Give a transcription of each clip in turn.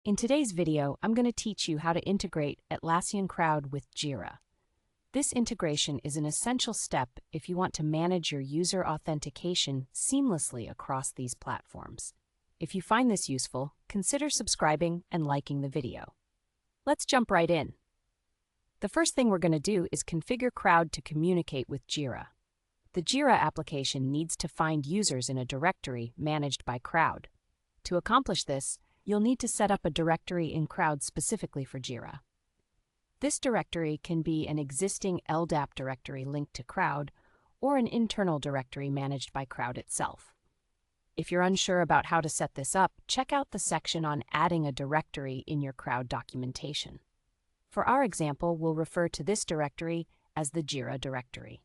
In today's video, I'm going to teach you how to integrate Atlassian Crowd with Jira. This integration is an essential step if you want to manage your user authentication seamlessly across these platforms. If you find this useful, consider subscribing and liking the video. Let's jump right in. The first thing we're going to do is configure Crowd to communicate with Jira. The Jira application needs to find users in a directory managed by Crowd. To accomplish this, you'll need to set up a directory in Crowd specifically for Jira. This directory can be an existing LDAP directory linked to Crowd or an internal directory managed by Crowd itself. If you're unsure about how to set this up, check out the section on adding a directory in your Crowd documentation. For our example, we'll refer to this directory as the Jira directory.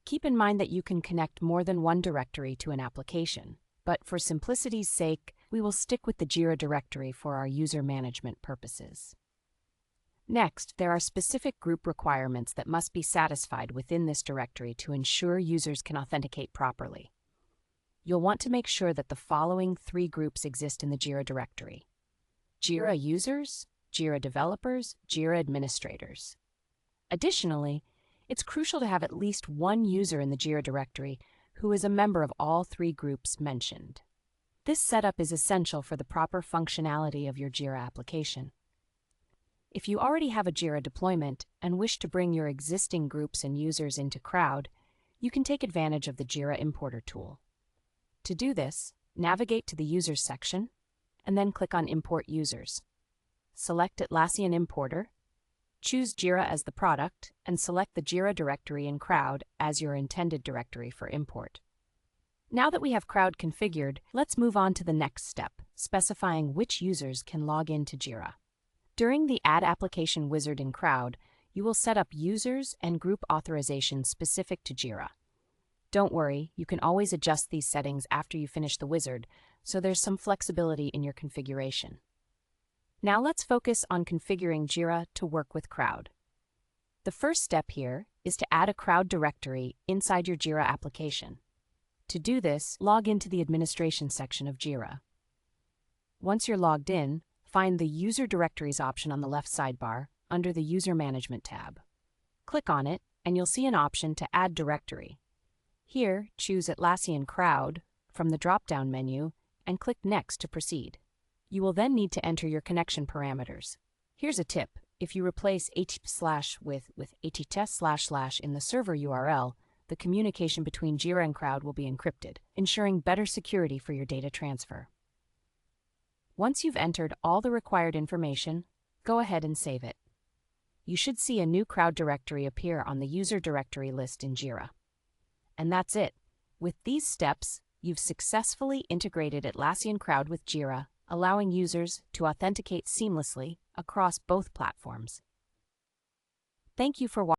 Keep in mind that you can connect more than one directory to an application, but for simplicity's sake, we will stick with the Jira directory for our user management purposes. Next, there are specific group requirements that must be satisfied within this directory to ensure users can authenticate properly. You'll want to make sure that the following three groups exist in the Jira directory: Jira users, Jira developers, Jira administrators. Additionally, it's crucial to have at least one user in the Jira directory who is a member of all three groups mentioned. This setup is essential for the proper functionality of your Jira application. If you already have a Jira deployment and wish to bring your existing groups and users into Crowd, you can take advantage of the Jira Importer tool. To do this, navigate to the Users section and then click on Import Users. Select Atlassian Importer, choose Jira as the product, and select the Jira directory in Crowd as your intended directory for import. Now that we have Crowd configured, let's move on to the next step, specifying which users can log into Jira. During the Add Application wizard in Crowd, you will set up users and group authorizations specific to Jira. Don't worry, you can always adjust these settings after you finish the wizard, so there's some flexibility in your configuration. Now let's focus on configuring Jira to work with Crowd. The first step here is to add a Crowd directory inside your Jira application. To do this, log into the administration section of Jira. Once you're logged in, find the User Directories option on the left sidebar under the User Management tab. Click on it, and you'll see an option to Add Directory. Here, choose Atlassian Crowd from the drop-down menu and click Next to proceed. You will then need to enter your connection parameters. Here's a tip: if you replace // with // in the server URL, the communication between Jira and Crowd will be encrypted, ensuring better security for your data transfer. Once you've entered all the required information, go ahead and save it. You should see a new Crowd directory appear on the user directory list in Jira. And that's it. With these steps, you've successfully integrated Atlassian Crowd with Jira, allowing users to authenticate seamlessly across both platforms. Thank you for watching.